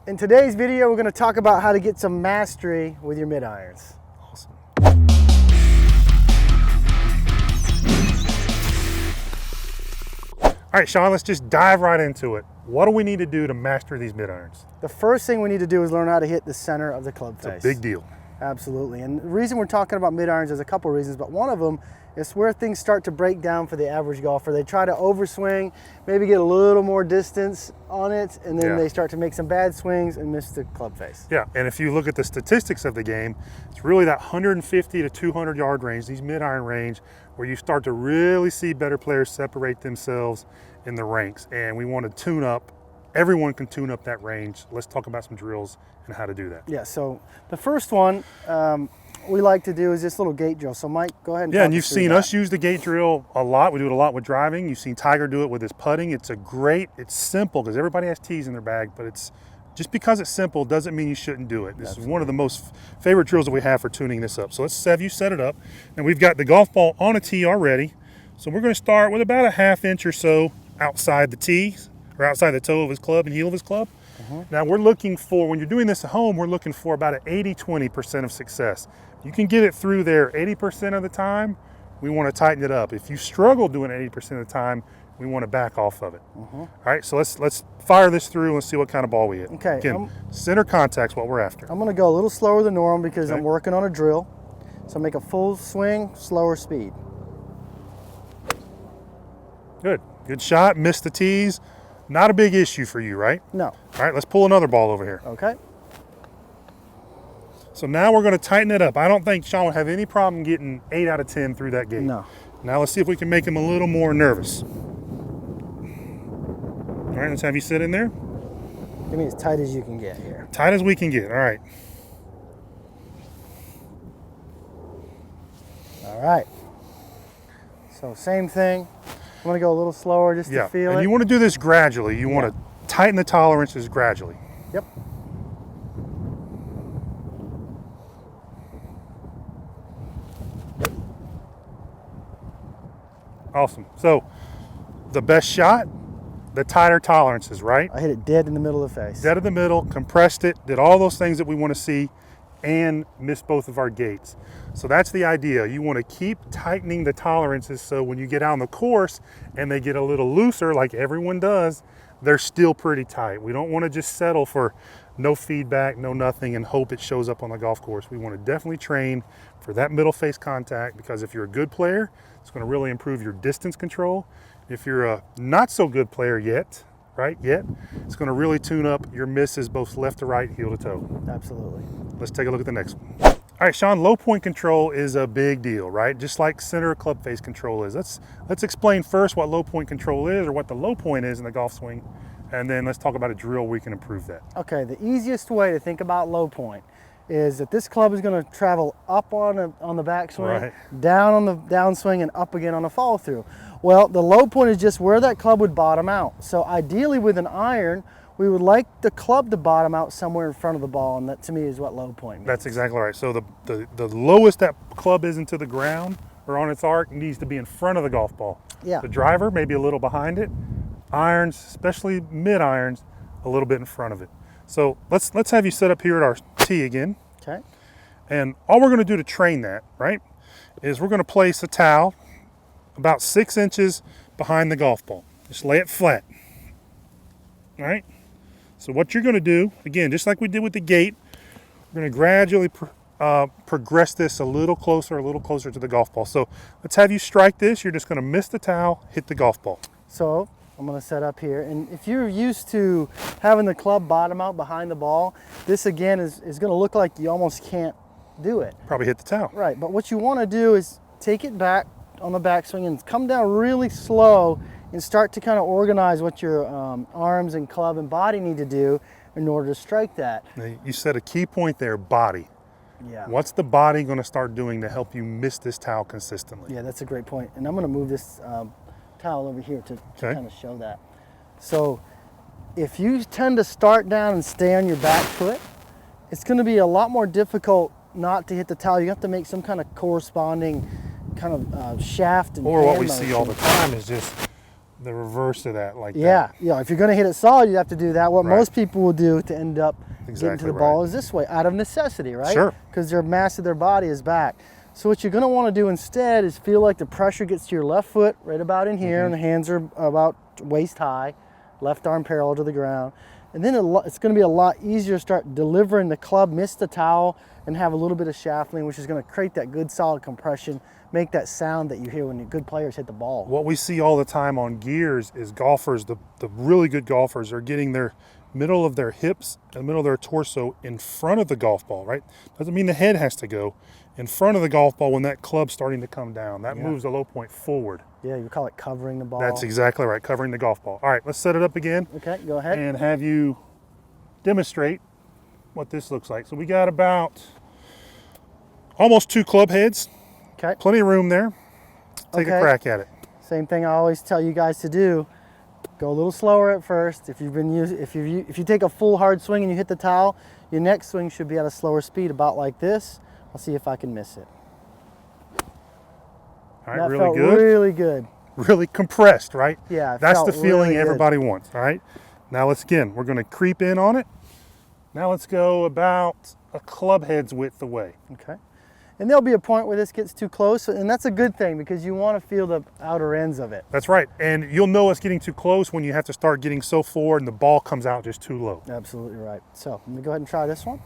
In today's video, we're going to talk about how to get some mastery with your mid irons. Awesome. All right, Sean, let's just dive right into it. What do we need to do to master these mid irons? The first thing we need to do is learn how to hit the center of the club face. It's a big deal. Absolutely. And the reason we're talking about mid irons is a couple reasons, but one of them is where things start to break down for the average golfer. They try to overswing, maybe get a little more distance on it, and then they start to make some bad swings and miss the club face. Yeah, and if you look at the statistics of the game, it's really that 150 to 200 yard range, these mid iron range, where you start to really see better players separate themselves in the ranks. And we want to tune up. Everyone can tune up that range. Let's talk about some drills and how to do that. Yeah, so the first one we like to do is this little gate drill. So Mike, go ahead and and you've seen us use the gate drill a lot. We do it a lot with driving. You've seen Tiger do it with his putting. It's simple because everybody has tees in their bag, but it's just because it's simple doesn't mean you shouldn't do it. This is one of the most favorite drills that we have for tuning this up. So let's have you set it up. And we've got the golf ball on a tee already. So we're going to start with about a ½ inch or so outside the tee, or outside the toe of his club and heel of his club. Now we're looking for, when you're doing this at home, we're looking for about an 80-20% of success. You can get it through there 80% of the time, we want to tighten it up. If you struggle doing it 80% of the time, we want to back off of it. All right, so let's fire this through and see what kind of ball we hit. Okay. Again, center contact's what we're after. I'm going to go a little slower than normal because I'm working on a drill. So make a full swing, slower speed. Good shot, missed the tees. Not a big issue for you, right? No. All right, let's pull another ball over here. Okay. So now we're going to tighten it up. I don't think Sean would have any problem getting 8 out of 10 through that gate. No. Now let's see if we can make him a little more nervous. All right, let's have you sit in there. Give me as tight as you can get here. Tight as we can get, all right. All right. So same thing. I'm going to go a little slower just to feel it. And you want to do this gradually. You want to tighten the tolerances gradually. Yep. Awesome. So the best shot, the tighter tolerances, right? I hit it dead in the middle of the face. Dead in the middle, compressed it, did all those things that we want to see, and missed both of our gates. So that's the idea. You want to keep tightening the tolerances so when you get out on the course and they get a little looser, like everyone does, they're still pretty tight. We don't want to just settle for no feedback, no nothing, and hope it shows up on the golf course. We want to definitely train for that middle face contact, because if you're a good player, it's going to really improve your distance control. If you're a not so good player yet, it's going to really tune up your misses both left to right, heel to toe. Absolutely. Let's take a look at the next one. All right, Sean, low point control is a big deal, right? Just like center club face control is. Let's explain first what low point control is, or what the low point is in the golf swing, and then let's talk about a drill where we can improve that. Okay, the easiest way to think about low point is that this club is going to travel up on the backswing, down on the downswing, and up again on the follow through. Well, the low point is just where that club would bottom out. So ideally with an iron, we would like the club to bottom out somewhere in front of the ball, and that to me is what low point means. That's exactly right. So the lowest that club is into the ground or on its arc needs to be in front of the golf ball. Yeah. The driver maybe a little behind it. Irons, especially mid irons, a little bit in front of it. So let's have you set up here at our tee again. Okay. And all we're going to do to train that, right, is we're going to place a towel about 6 inches behind the golf ball. Just lay it flat. All right. So what you're going to do, again, just like we did with the gate, we're going to gradually progress this a little closer to the golf ball. So let's have you strike this. You're just going to miss the towel, hit the golf ball. So I'm going to set up here, and if you're used to having the club bottom out behind the ball, this again is going to look like you almost can't do it. Probably hit the towel. Right, but what you want to do is take it back on the backswing and come down really slow and start to kind of organize what your arms and club and body need to do in order to strike that. Now, you said a key point there, body. Yeah. What's the body going to start doing to help you miss this towel consistently? Yeah, that's a great point. And I'm going to move this towel over here to kind of show that. So if you tend to start down and stay on your back foot, it's going to be a lot more difficult not to hit the towel. You have to make some kind of corresponding kind of shaft and or what we see all the time is just the reverse of that, like that. Yeah, if you're going to hit it solid, you have to do that. What Right. most people will do to end up getting to the ball right. is this way, out of necessity, right? Sure. Because their mass of their body is back. So what you're going to want to do instead is feel like the pressure gets to your left foot right about in here, and the hands are about waist high, left arm parallel to the ground. And then it's going to be a lot easier to start delivering the club, miss the towel, and have a little bit of shaft lean, which is going to create that good solid compression, make that sound that you hear when the good players hit the ball. What we see all the time on gears is golfers, the really good golfers, are getting their middle of their hips and the middle of their torso in front of the golf ball, right? Doesn't mean the head has to go in front of the golf ball when that club's starting to come down. That moves the low point forward. Yeah, you call it covering the ball. That's exactly right, covering the golf ball. All right, let's set it up again. Okay, go ahead. And have you demonstrate what this looks like. So we got about almost 2 club heads. Okay. Plenty of room there. Take a crack at it. Same thing I always tell you guys to do. Go a little slower at first. If you take a full hard swing and you hit the towel, your next swing should be at a slower speed, about like this. I'll see if I can miss it. All right, that really felt good. Really good. Really compressed, right? Yeah, that's the feeling really everybody wants. All right. Now we're going to creep in on it. Now let's go about a club head's width away. Okay. And there'll be a point where this gets too close, and that's a good thing because you want to feel the outer ends of it. That's right. And you'll know it's getting too close when you have to start getting so forward and the ball comes out just too low. Absolutely right. So let me go ahead and try this one.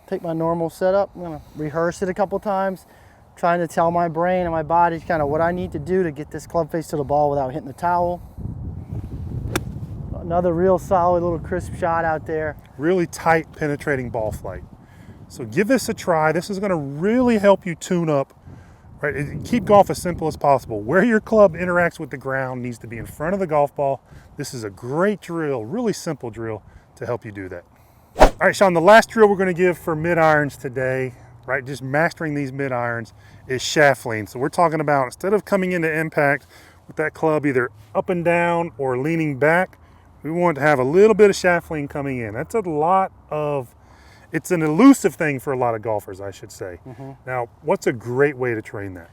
Take my normal setup. I'm going to rehearse it a couple times, trying to tell my brain and my body kind of what I need to do to get this club face to the ball without hitting the towel. Another real solid little crisp shot out there. Really tight, penetrating ball flight. So give this a try. This is going to really help you tune up. Right? Keep golf as simple as possible. Where your club interacts with the ground needs to be in front of the golf ball. This is a great drill, really simple drill to help you do that. All right, Sean, the last drill we're going to give for mid-irons today, right, just mastering these mid-irons, is shaft lean. So we're talking about, instead of coming into impact with that club either up and down or leaning back, we want to have a little bit of shaft lean coming in. That's it's an elusive thing for a lot of golfers, I should say. Now, what's a great way to train that?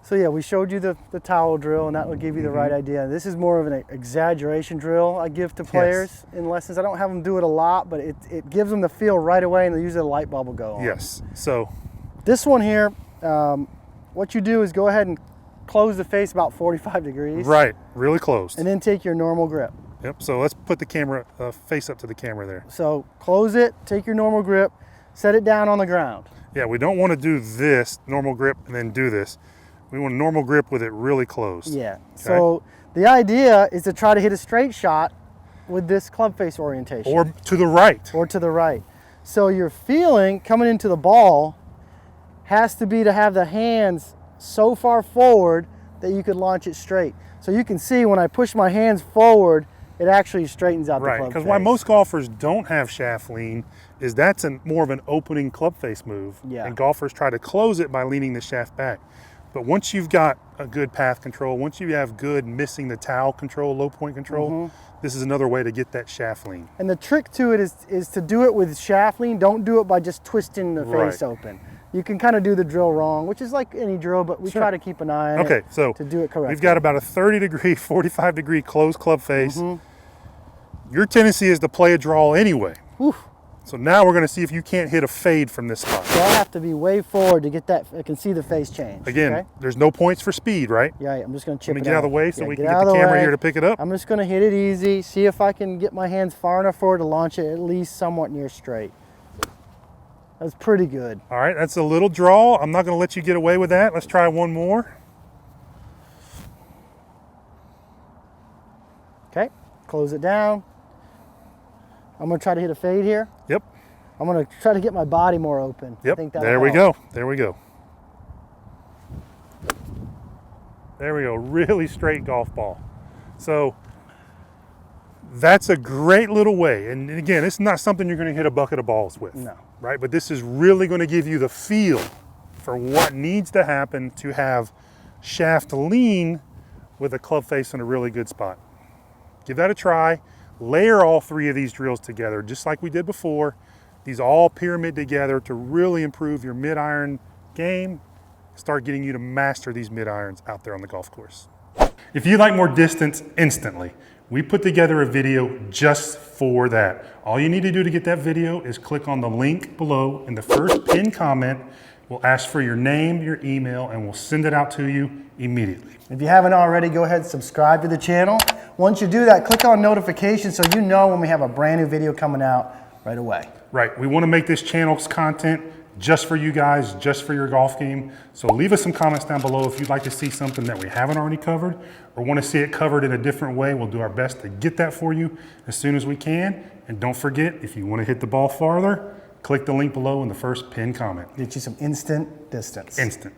So yeah, we showed you the towel drill, and that will give you the right idea. This is more of an exaggeration drill I give to players in lessons. I don't have them do it a lot, but it gives them the feel right away, and usually the light bulb will go on. Yes, so. This one here, what you do is go ahead and close the face about 45 degrees. Right, really closed. And then take your normal grip. Yep, so let's put the camera, face up to the camera there. So close it, take your normal grip, set it down on the ground. Yeah, we don't want to do this, normal grip, and then do this. We want a normal grip with it really closed. Yeah, okay. So the idea is to try to hit a straight shot with this club face orientation. Or to the right. Or to the right. So your feeling coming into the ball has to be to have the hands so far forward that you could launch it straight. So you can see when I push my hands forward, it actually straightens out the club face. Right, because why most golfers don't have shaft lean is that's more of an opening club face move. Yeah. And golfers try to close it by leaning the shaft back. But once you've got a good path control, once you have good missing the towel control, low point control, this is another way to get that shaft lean. And the trick to it is to do it with shaft lean. Don't do it by just twisting the face open. You can kind of do the drill wrong, which is like any drill, but we try to keep an eye on it so to do it correctly. We've got about a 30 degree, 45 degree closed club face. Your tendency is to play a draw anyway. So now we're going to see if you can't hit a fade from this spot. So I have to be way forward to get that. I can see the face change. Again, there's no points for speed, right? Yeah, I'm just going to chip it out. Let me get out of the way so we can get the camera here to pick it up. I'm just going to hit it easy, see if I can get my hands far enough forward to launch it at least somewhat near straight. That's pretty good. All right, that's a little draw. I'm not going to let you get away with that. Let's try one more. Okay, close it down. I'm going to try to hit a fade here. Yep. I'm going to try to get my body more open. Yep, I think there we go. There we go. There we go, really straight golf ball. So that's a great little way. And again, it's not something you're going to hit a bucket of balls with. No. Right, but this is really going to give you the feel for what needs to happen to have shaft lean with a club face in a really good spot. Give that a try. Layer all 3 of these drills together, just like we did before. These all pyramid together to really improve your mid-iron game, start getting you to master these mid-irons out there on the golf course. If you like more distance instantly, we put together a video just for that. All you need to do to get that video is click on the link below in the first pinned comment. We'll ask for your name, your email, and we'll send it out to you immediately. If you haven't already, go ahead and subscribe to the channel. Once you do that, click on notifications so you know when we have a brand new video coming out right away. Right, we want to make this channel's content just for you guys, just for your golf game. So leave us some comments down below if you'd like to see something that we haven't already covered or want to see it covered in a different way. We'll do our best to get that for you as soon as we can. And don't forget, if you want to hit the ball farther, click the link below in the first pinned comment. Get you some instant distance. Instant.